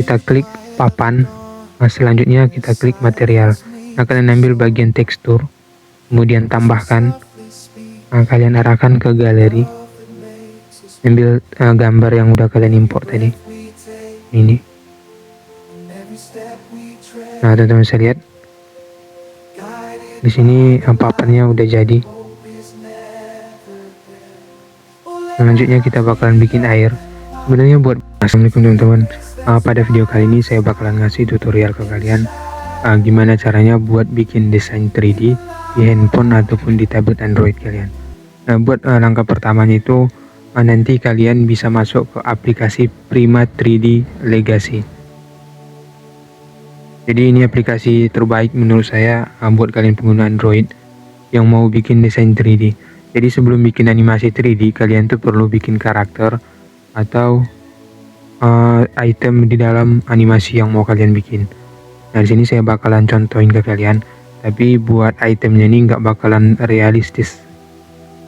kita klik papan. Selanjutnya kita klik material. Kalian ambil bagian tekstur, kemudian tambahkan. Kalian arahkan ke galeri, ambil gambar yang udah kalian import tadi, ini. Nah, teman-teman bisa lihat di sini papannya udah jadi. Selanjutnya kita bakalan bikin air. Sebenarnya buat Assalamualaikum teman-teman. Pada video kali ini saya bakalan ngasih tutorial ke kalian gimana caranya buat bikin desain 3D di handphone ataupun di tablet Android kalian. Nah, buat langkah pertamanya itu nanti kalian bisa masuk ke aplikasi Prima 3D Legacy. Jadi ini aplikasi terbaik menurut saya buat kalian pengguna Android yang mau bikin desain 3D. Jadi sebelum bikin animasi 3D, kalian tuh perlu bikin karakter atau item di dalam animasi yang mau kalian bikin. Nah, di sini saya bakalan contohin ke kalian, tapi buat itemnya ini nggak bakalan realistis.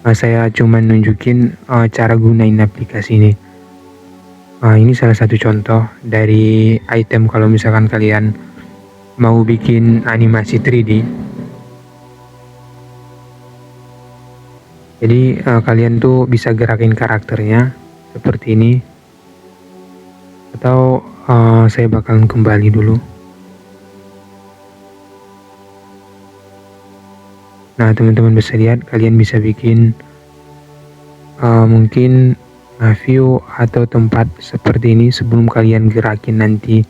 Saya cuma nunjukin cara gunain aplikasi ini. Ini salah satu contoh dari item kalau misalkan kalian mau bikin animasi 3D. Jadi kalian tuh bisa gerakin karakternya seperti ini. Atau saya bakalan kembali dulu. Nah, teman-teman bisa lihat, kalian bisa bikin mungkin view atau tempat seperti ini sebelum kalian gerakin nanti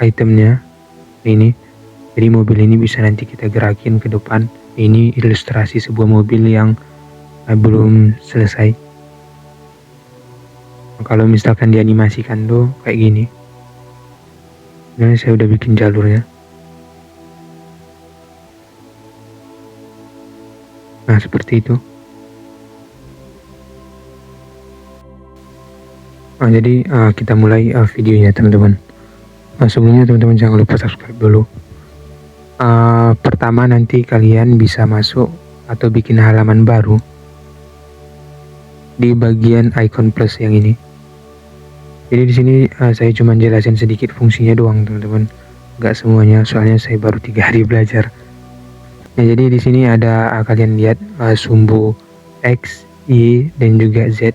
itemnya ini. Jadi mobil ini bisa nanti kita gerakin ke depan. Ini ilustrasi sebuah mobil yang belum selesai. Kalau misalkan dianimasikan tuh kayak gini. Nah, saya udah bikin jalurnya. Nah, seperti itu. Jadi kita mulai videonya teman-teman. Sebelumnya teman-teman jangan lupa subscribe dulu. Pertama nanti kalian bisa masuk atau bikin halaman baru di bagian icon plus yang ini. Jadi di sini saya cuma jelasin sedikit fungsinya doang teman-teman, nggak semuanya soalnya saya baru 3 hari belajar. Nah, jadi di sini ada kalian lihat sumbu X, Y dan juga Z.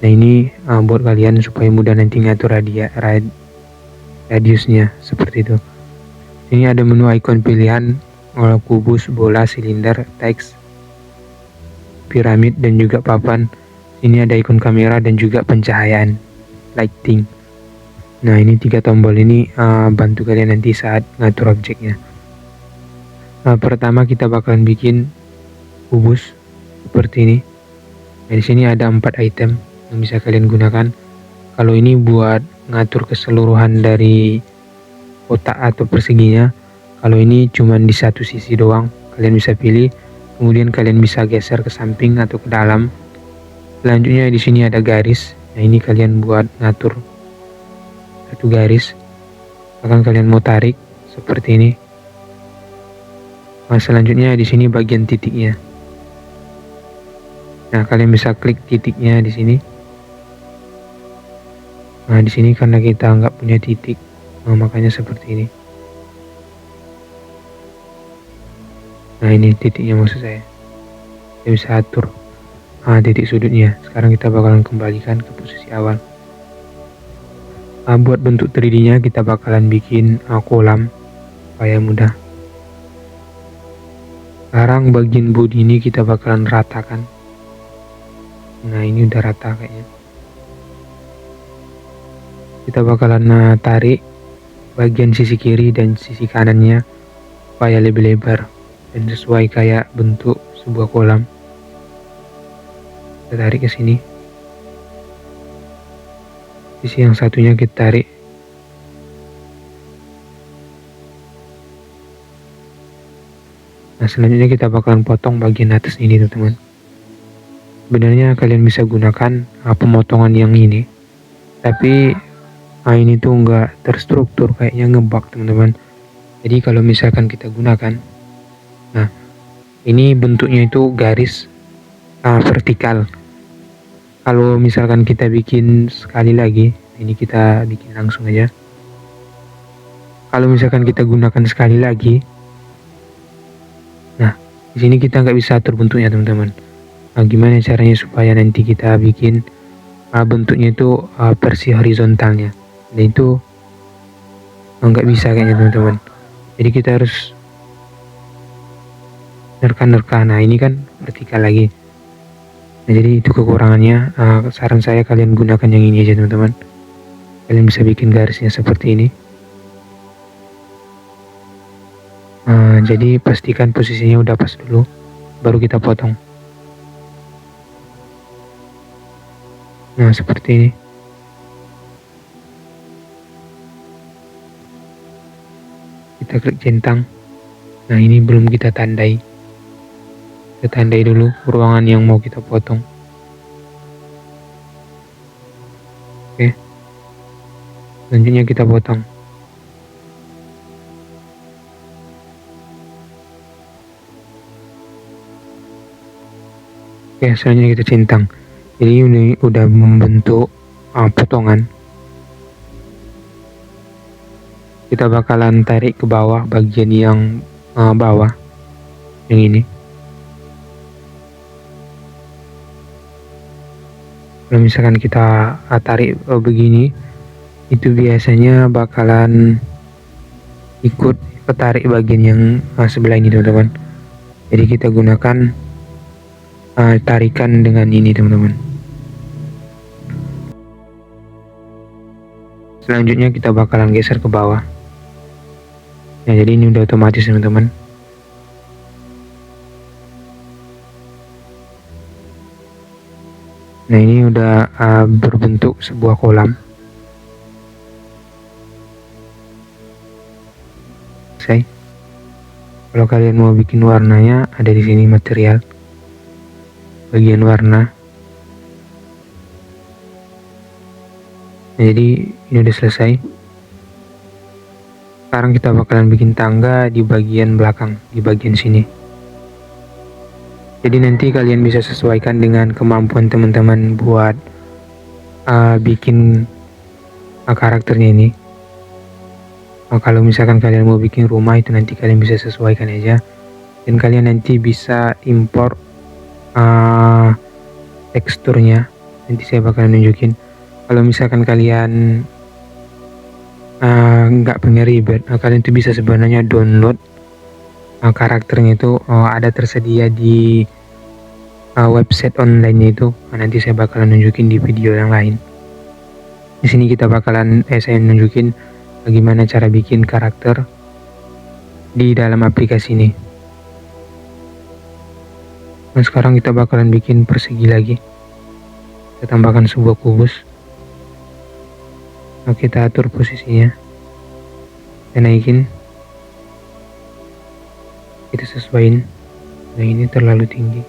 Nah, ini buat kalian supaya mudah nanti ngatur radiusnya seperti itu. Ini ada menu icon pilihan, kubus, bola, silinder, teks, piramid dan juga papan. Ini ada ikon kamera dan juga pencahayaan, lighting. Nah, ini 3 tombol ini bantu kalian nanti saat ngatur objeknya. Pertama kita bakalan bikin kubus seperti ini. Nah, di sini ada 4 item yang bisa kalian gunakan. Kalau ini buat ngatur keseluruhan dari kotak atau perseginya. Kalau ini cuma di satu sisi doang, kalian bisa pilih. Kemudian kalian bisa geser ke samping atau ke dalam. Selanjutnya di sini ada garis. Nah, ini kalian buat ngatur satu garis. Akan kalian mau tarik seperti ini. Nah, selanjutnya di sini bagian titiknya. Nah, kalian bisa klik titiknya di sini. Nah, di sini karena kita nggak punya titik, makanya seperti ini. Nah, ini titiknya maksud saya. Kita bisa atur titik sudutnya. Sekarang kita bakalan kembalikan ke posisi awal. Buat bentuk 3D-nya kita bakalan bikin kolam supaya mudah. Sekarang bagian bodi ini kita bakalan ratakan. Nah, ini udah rata kayaknya. Kita bakalan tarik bagian sisi kiri dan sisi kanannya supaya lebih lebar dan sesuai kayak bentuk sebuah kolam. Kita tarik ke sini. Sisi yang satunya kita tarik. Nah, selanjutnya kita bakalan potong bagian atas ini teman-teman. Sebenarnya kalian bisa gunakan pemotongan yang ini, tapi ini tuh nggak terstruktur, kayaknya ngebug teman-teman. Jadi kalau misalkan kita gunakan, nah ini bentuknya itu garis vertikal. Kalau misalkan kita bikin sekali lagi, Ini kita bikin langsung aja. Kalau misalkan kita gunakan sekali lagi, nah di sini kita nggak bisa atur bentuknya teman-teman. Nah, gimana caranya supaya nanti kita bikin bentuknya itu versi horizontalnya? Dan itu nggak bisa kayaknya teman-teman. Jadi kita harus nerka-nerka. Nah ini kan vertikal lagi. Nah jadi itu kekurangannya. Saran saya kalian gunakan yang ini aja teman-teman. Kalian bisa bikin garisnya seperti ini. Jadi pastikan posisinya udah pas dulu, baru kita potong. Nah seperti ini. Kita klik centang. Nah ini belum kita tandai. Kita tandai dulu ruangan yang mau kita potong. Oke. Selanjutnya kita potong. Oke, selanjutnya kita centang. Jadi ini udah membentuk potongan. Kita bakalan tarik ke bawah bagian yang bawah, yang ini. Kalau misalkan kita tarik begini, itu biasanya bakalan ikut ketarik bagian yang sebelah ini teman-teman. Jadi kita gunakan tarikan dengan ini teman-teman. Selanjutnya kita bakalan geser ke bawah. Nah jadi ini udah otomatis teman-teman. Nah ini udah berbentuk sebuah kolam. Selesai. Kalau kalian mau bikin warnanya, ada di sini material, bagian warna. Nah, jadi ini udah selesai. Sekarang kita bakalan bikin tangga di bagian belakang, di bagian sini. Jadi nanti kalian bisa sesuaikan dengan kemampuan teman-teman buat bikin karakternya ini. Kalau misalkan kalian mau bikin rumah, itu nanti kalian bisa sesuaikan aja. Dan kalian nanti bisa import teksturnya. Nanti saya bakalan nunjukin. Kalau misalkan kalian nggak pengen ribet, kalian tuh bisa sebenarnya download karakternya itu ada tersedia di website online itu. Nanti saya bakalan nunjukin di video yang lain. Di sini kita bakalan saya nunjukin bagaimana cara bikin karakter di dalam aplikasi ini. Nah sekarang kita bakalan bikin persegi lagi. Kita tambahkan sebuah kubus. Nah, kita atur posisinya. Kita naikin. Kita sesuaiin. Nah ini terlalu tinggi.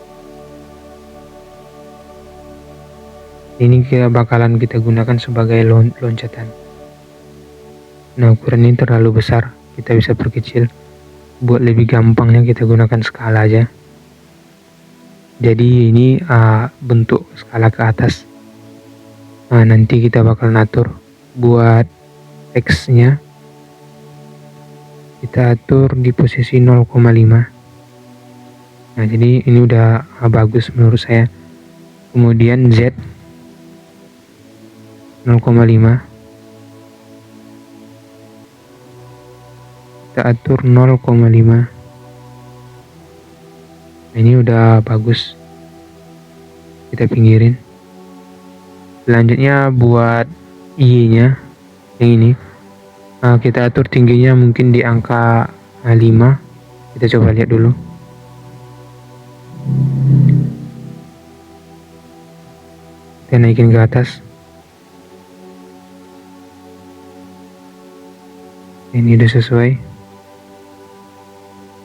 Ini kita bakalan kita gunakan sebagai loncatan. Nah ukuran ini terlalu besar, kita bisa perkecil. Buat lebih gampangnya kita gunakan skala aja. Jadi ini bentuk skala ke atas. Nah nanti kita bakal atur buat teksnya. Kita atur di posisi 0,5. Nah jadi ini udah bagus menurut saya. Kemudian Z 0,5. Kita atur 0,5. Nah ini udah bagus. Kita pinggirin. Selanjutnya buat Y nya yang ini, kita atur tingginya mungkin di angka 5. Kita coba lihat dulu. Kita naikin ke atas. Ini udah sesuai.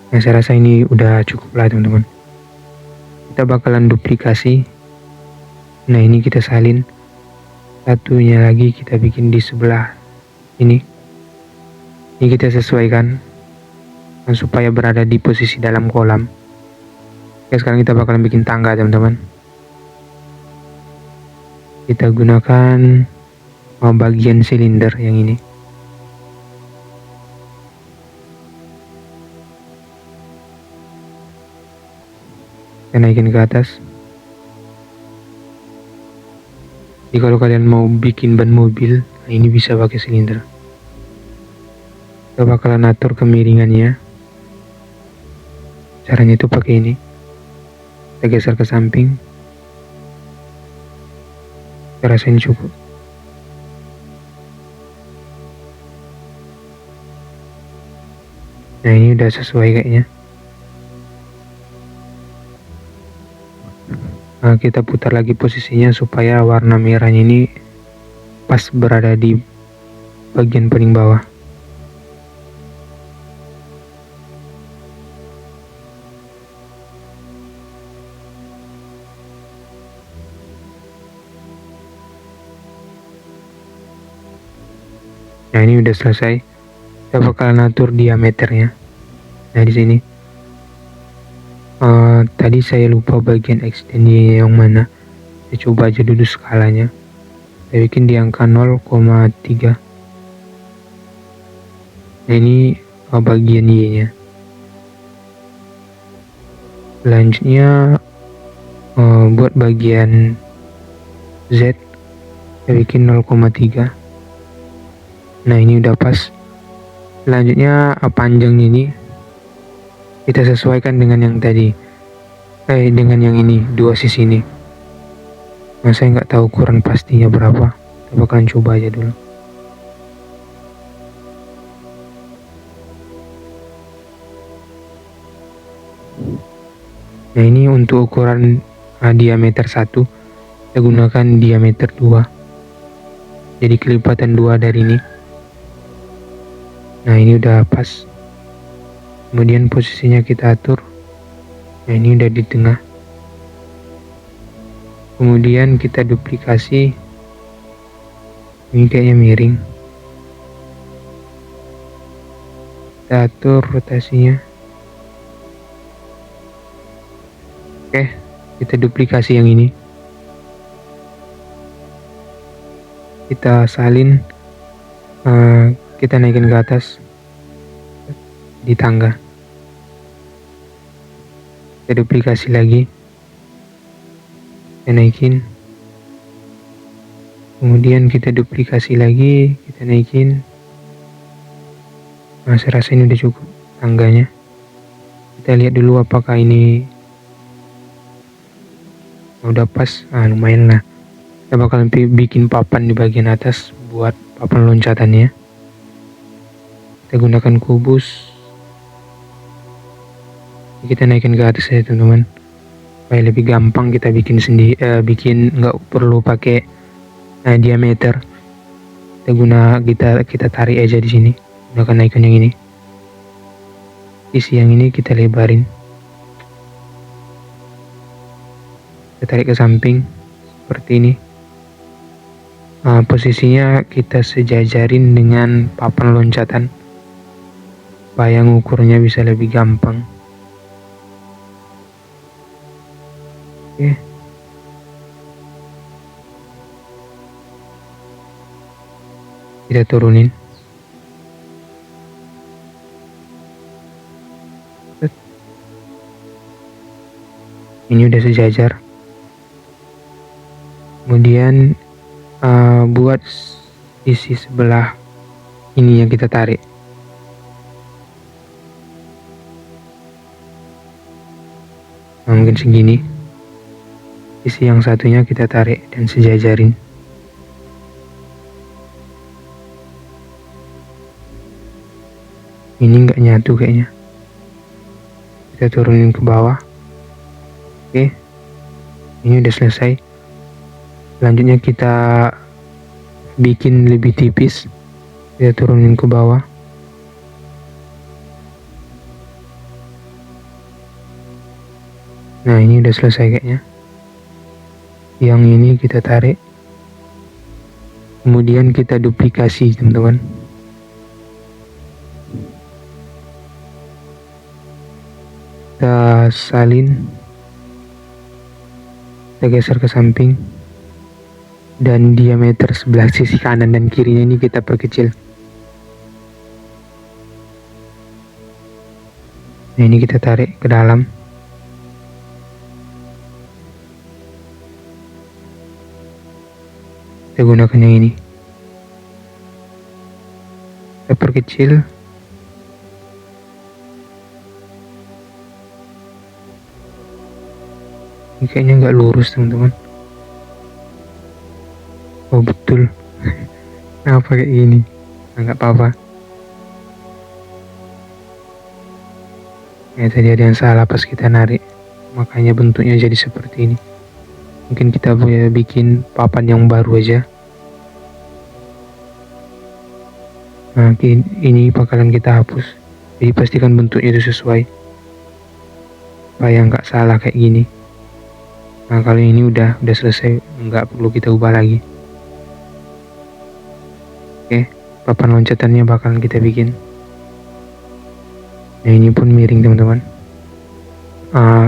Nah saya rasa ini udah cukup lah teman-teman. Kita bakalan duplikasi. Nah ini kita salin. Satunya lagi kita bikin di sebelah ini. Ini kita sesuaikan supaya berada di posisi dalam kolam. Oke, sekarang kita bakalan bikin tangga teman-teman. Kita gunakan bagian silinder yang ini. Kita naikin ke atas. Jadi kalau kalian mau bikin ban mobil, nah ini bisa pakai silinder. Kita bakalan atur kemiringannya. Caranya itu pakai ini. Kita geser ke samping. Kita rasain cukup. Nah ini udah sesuai kayaknya. Nah, kita putar lagi posisinya supaya warna merahnya ini pas berada di bagian paling bawah. Nah ini udah selesai. Kita bakal atur diameternya. Nah di sini. Tadi saya lupa bagian extend yang mana. Saya coba aja dulu skalanya. Saya bikin di angka 0,3. Nah ini bagian Y nya. Selanjutnya buat bagian Z saya bikin 0,3. Nah ini udah pas. Selanjutnya panjangnya ini kita sesuaikan dengan yang tadi, dengan yang ini, dua sisi ini. Nah saya nggak tahu ukuran pastinya berapa, kita bakalan coba aja dulu. Nah ini untuk ukuran diameter 1, kita gunakan diameter 2, jadi kelipatan 2 dari ini. Nah ini udah pas. Kemudian posisinya kita atur. Nah ini udah di tengah. Kemudian kita duplikasi. Ini kayaknya miring. Kita atur rotasinya. Oke, kita duplikasi yang ini. Kita salin. Kita naikin ke atas di tangga. Kita duplikasi lagi, kita naikin, kemudian kita duplikasi lagi, kita naikin. Nah saya rasa ini udah cukup tangganya. Kita lihat dulu apakah ini udah pas. Lumayan lah. Kita bakalan bikin papan di bagian atas buat papan loncatannya. Kita gunakan kubus. Kita naikin ke atas ya teman-teman, supaya lebih gampang kita bikin sendiri, nggak perlu pakai diameter. Kita tarik aja di sini, gunakan icon yang ini. Sisi yang ini kita lebarin, kita tarik ke samping seperti ini. Posisinya kita sejajarin dengan papan loncatan supaya ngukurnya bisa lebih gampang. Oke. Kita turunin. Ini udah sejajar. Kemudian buat sisi sebelah ini yang kita tarik. Nah, mungkin segini. Sisi yang satunya kita tarik dan sejajarin. Ini nggak nyatu kayaknya. Kita turunin ke bawah. Oke, ini udah selesai. Selanjutnya kita bikin lebih tipis. Kita turunin ke bawah. Nah ini udah selesai kayaknya. Yang ini kita tarik, kemudian kita duplikasi teman-teman. Kita salin, kita geser ke samping. dan diameter sebelah sisi kanan dan kirinya ini kita perkecil. Nah, ini kita tarik ke dalam. Kita gunakan yang ini. Kita perkecil. Ini kayaknya nggak lurus, teman-teman. Oh, betul. Kenapa kayak gini? Nggak apa-apa. Ya, tadi ada yang salah pas kita narik, makanya bentuknya jadi seperti ini. Mungkin kita boleh bikin papan yang baru aja. Nah, ini bakalan kita hapus. Jadi pastikan bentuknya itu sesuai, supaya nggak salah kayak gini. Nah, kalau ini udah selesai, nggak perlu kita ubah lagi. Oke, papan loncatannya bakalan kita bikin. Nah, ini pun miring, teman-teman.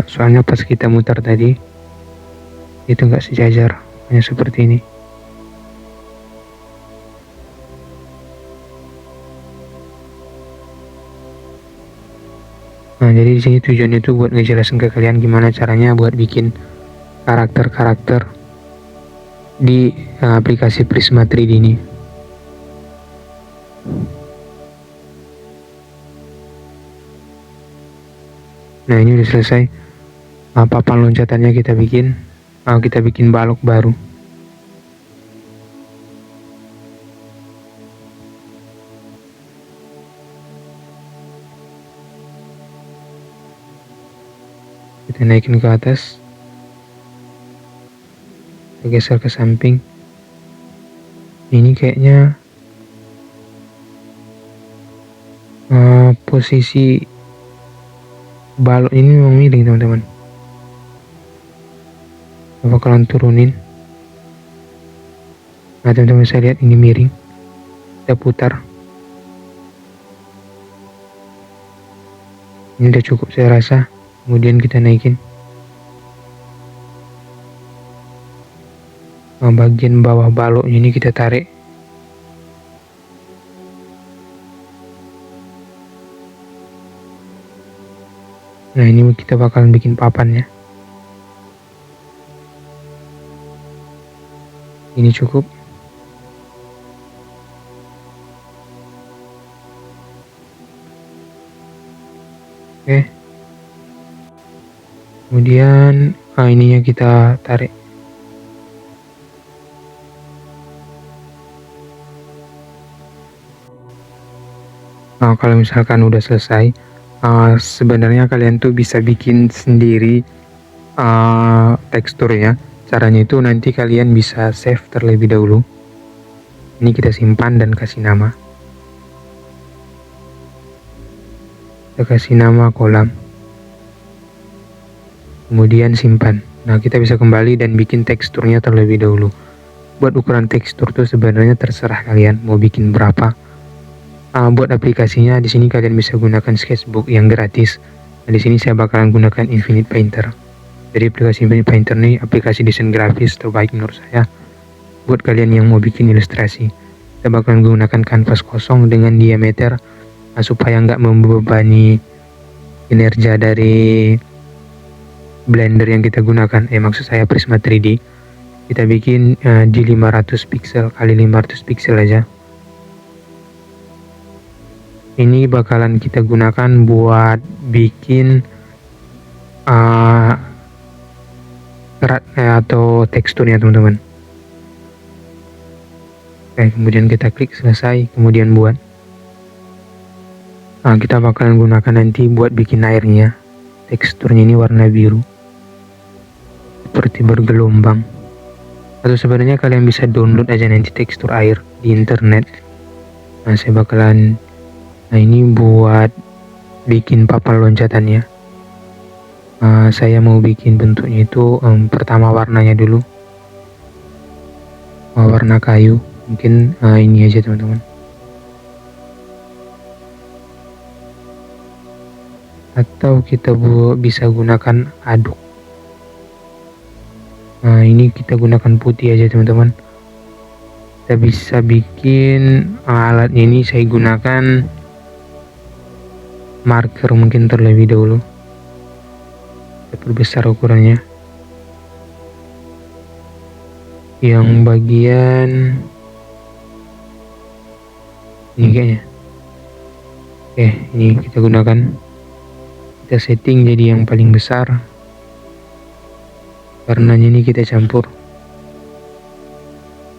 Soalnya pas kita mutar tadi itu nggak sejajar, hanya seperti ini. Nah, jadi di sini tujuannya itu buat ngejelasin ke kalian gimana caranya buat bikin karakter-karakter di aplikasi Prisma 3D ini. Nah, ini udah selesai. Papan loncatannya kita bikin. Kita bikin balok baru. Kita naikin ke atas. Kita geser ke samping. Ini kayaknya posisi balok ini memang miring, teman-teman. Coba kalian turunin. Nah, teman-teman bisa lihat ini miring. Kita putar. Ini udah cukup saya rasa. Kemudian kita naikin. Bagian bawah baloknya ini kita tarik. Nah, ini kita bakalan bikin papannya. Ini cukup. Oke. Kemudian ininya kita tarik. Kalau misalkan udah selesai, sebenarnya kalian tuh bisa bikin sendiri teksturnya. Caranya itu nanti kalian bisa save terlebih dahulu. Ini kita simpan dan kasih nama. Kita kasih nama kolam. Kemudian simpan. Nah, kita bisa kembali dan bikin teksturnya terlebih dahulu. Buat ukuran tekstur tuh sebenarnya terserah kalian mau bikin berapa. Buat aplikasinya di sini kalian bisa gunakan Sketchbook yang gratis. Nah, di sini saya bakalan gunakan Infinite Painter. Jadi aplikasi Infinite Painter ini aplikasi desain grafis terbaik menurut saya. Buat kalian yang mau bikin ilustrasi, kita bakalan gunakan kanvas kosong dengan diameter supaya nggak membebani kinerja dari Blender yang kita gunakan. Maksud saya Prisma 3D. Kita bikin di 500 pixel kali 500 pixel aja. Ini bakalan kita gunakan buat bikin kerat atau teksturnya, teman-teman. Oke, kemudian kita klik selesai, kemudian buat. Kita bakalan gunakan nanti buat bikin airnya. Teksturnya ini warna biru, seperti bergelombang. Atau sebenarnya kalian bisa download aja nanti tekstur air di internet. Nah, saya bakalan ini buat bikin papan loncatannya. Saya mau bikin bentuknya itu pertama warnanya dulu. Warna kayu. Mungkin ini aja, teman-teman. Atau kita bisa gunakan aduk. Ini kita gunakan putih aja, teman-teman. Kita bisa bikin alat ini saya gunakan marker mungkin terlebih dahulu. Kita perbesar ukurannya. Yang bagian ini kayaknya. Oke, ini kita gunakan. Kita setting jadi yang paling besar. Warnanya ini kita campur.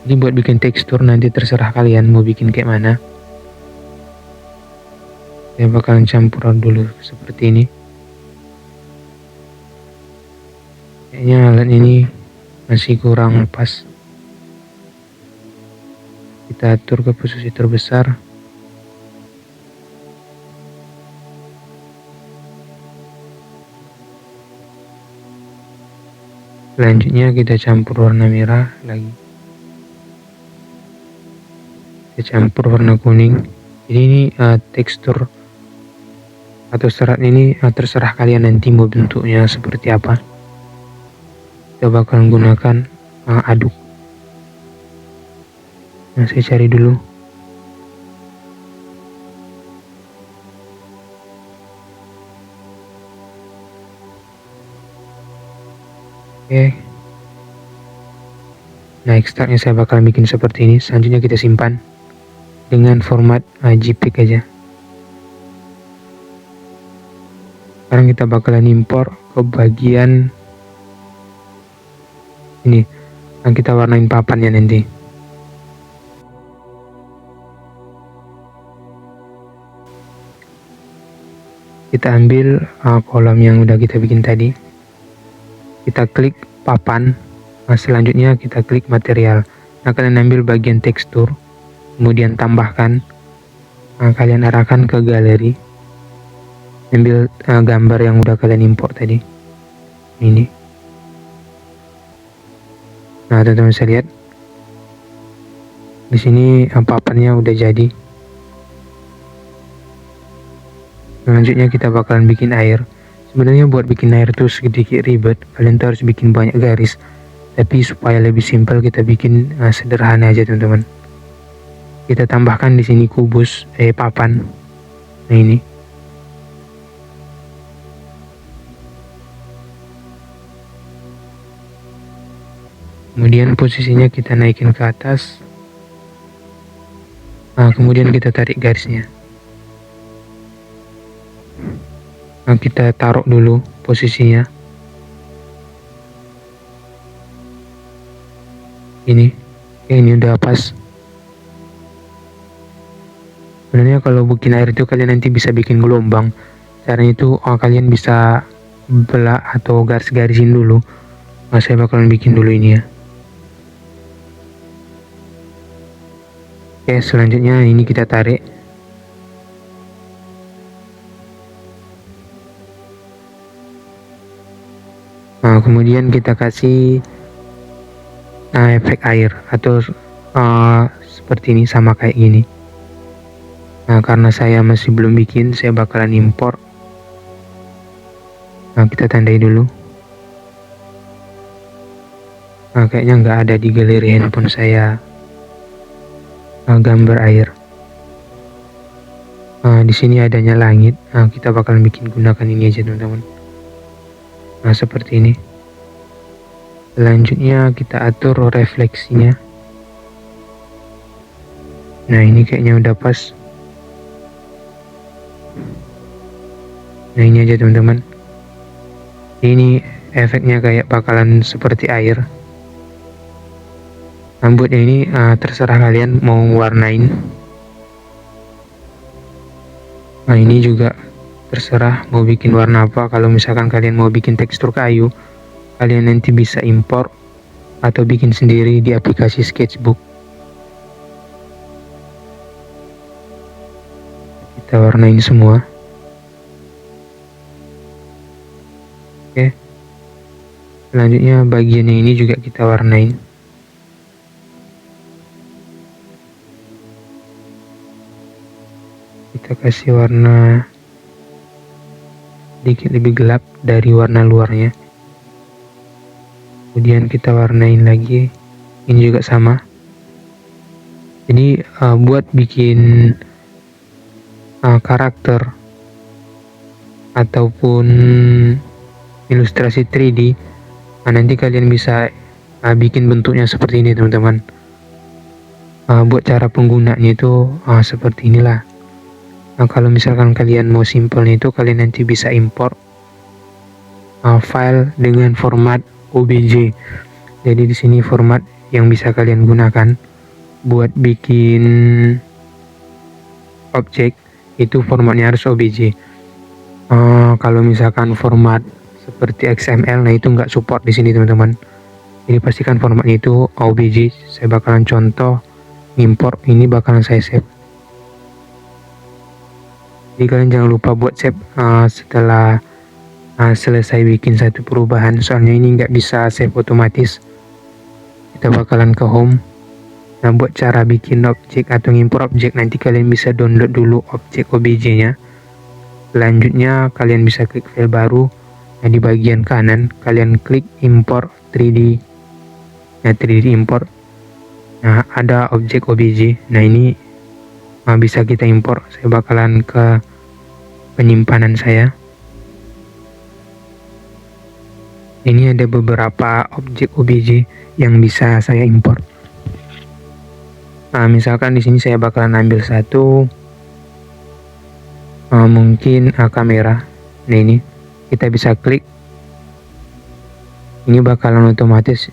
Ini buat bikin tekstur, nanti terserah kalian mau bikin kayak mana. Saya bakalan campur dulu seperti ini. Kayaknya alat ini masih kurang pas. Kita atur ke posisi terbesar. Selanjutnya kita campur warna merah lagi. Kita campur warna kuning. Jadi ini tekstur atau serat ini terserah kalian nanti mau bentuknya seperti apa. Kita bakal gunakan aduk. Nah, saya cari dulu. Oke. Nah, ekstraknya saya bakal bikin seperti ini. Selanjutnya kita simpan dengan format JPEG aja. Sekarang kita bakalan impor ke bagian ini. Nah, kita warnain papannya nanti. Kita ambil kolom yang udah kita bikin tadi. Kita klik papan. Nah, selanjutnya kita klik material. Nah, kalian ambil bagian tekstur, kemudian tambahkan. Nah, kalian arahkan ke galeri. Ambil gambar yang udah kalian import tadi. Ini. Nah, teman-teman bisa lihat. Di sini papannya udah jadi. Selanjutnya kita bakalan bikin air. Sebenarnya buat bikin air tuh sedikit ribet. Kalian tuh harus bikin banyak garis. Tapi supaya lebih simpel kita bikin sederhana aja, teman-teman. Kita tambahkan di sini kubus papan. Nah, ini. Kemudian posisinya kita naikin ke atas. Nah, kemudian kita tarik garisnya. Nah, kita taruh dulu posisinya. Ini. Oke, ini udah pas. Sebenarnya kalau bikin air itu kalian nanti bisa bikin gelombang. Caranya itu kalian bisa belah atau garis-garisin dulu. Nah, saya bakalan bikin dulu ini ya. Oke, selanjutnya ini kita tarik. Nah, kemudian kita kasih efek air atau seperti ini, sama kayak gini. Nah, karena saya masih belum bikin, saya bakalan import. Nah, kita tandai dulu. Nah, kayaknya nggak ada di galeri handphone saya gambar air. Di sini adanya langit. Nah, kita bakalan bikin gunakan ini aja, teman-teman. Nah, seperti ini. Selanjutnya kita atur refleksinya. Nah, ini kayaknya udah pas. Nah, ini aja, teman-teman. Ini efeknya kayak bakalan seperti air. Rambutnya ini terserah kalian mau warnain. Nah, ini juga terserah mau bikin warna apa. Kalau misalkan kalian mau bikin tekstur kayu, kalian nanti bisa import atau bikin sendiri di aplikasi Sketchbook. Kita warnain semua. Oke. Selanjutnya bagiannya ini juga kita warnain. Kita kasih warna sedikit lebih gelap dari warna luarnya. Kemudian kita warnain lagi. Ini juga sama. Jadi buat bikin karakter ataupun ilustrasi 3D, nanti kalian bisa bikin bentuknya seperti ini teman-teman. Buat cara penggunanya itu seperti inilah. Kalau misalkan kalian mau simpelnya itu, kalian nanti bisa import file dengan format OBJ. Jadi di sini format yang bisa kalian gunakan buat bikin objek itu formatnya harus OBJ. Kalau misalkan format seperti XML, nah itu nggak support di sini teman-teman. Jadi pastikan formatnya itu OBJ. Saya bakalan contoh import, ini bakalan saya save. Jadi kalian jangan lupa buat save setelah selesai bikin satu perubahan, soalnya ini nggak bisa save otomatis. Kita bakalan ke home. Nah, buat cara bikin objek atau import objek, nanti kalian bisa download dulu objek OBJ nya. Selanjutnya kalian bisa klik file baru. Nah, di bagian kanan kalian klik import 3D. Nah, 3D import. Nah, ada objek OBJ. Nah, ini bisa kita import. Saya bakalan ke penyimpanan saya. Ini ada beberapa objek OBJ yang bisa saya import. Nah, misalkan di sini saya bakalan ambil satu, mungkin kamera. Nah, ini kita bisa klik. Ini bakalan otomatis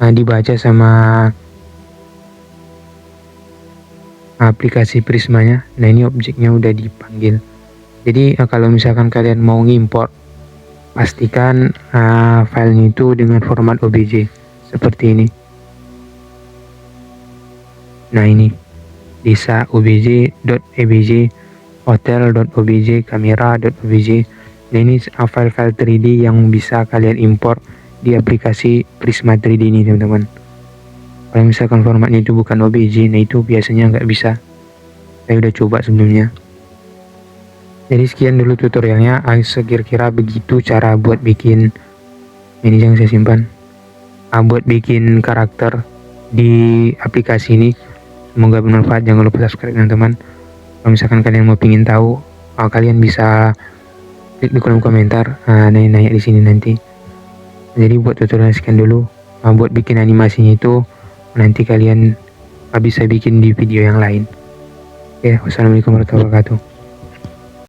dibaca sama aplikasi Prismanya. Nah, ini objeknya udah dipanggil. Jadi kalau misalkan kalian mau ngimport, pastikan filenya itu dengan format OBJ seperti ini. Nah, ini bisa obj.ebj, hotel.obj, kamera.obj. Nah, ini file-file 3D yang bisa kalian import di aplikasi Prisma 3D ini teman-teman. Kalau misalkan formatnya itu bukan OBJ, nah itu biasanya nggak bisa. Saya udah coba sebelumnya. Jadi sekian dulu tutorialnya. Sekira-kira begitu cara buat bikin, ini yang saya simpan, buat bikin karakter di aplikasi ini. Semoga bermanfaat. Jangan lupa subscribe teman-teman. Kalau misalkan kalian mau pingin tahu, kalian bisa klik di kolom komentar, nanya-nanya di sini nanti. Jadi buat tutorial sekian dulu. Buat bikin animasinya itu nanti kalian bisa bikin di video yang lain. Oke, wassalamualaikum warahmatullahi wabarakatuh.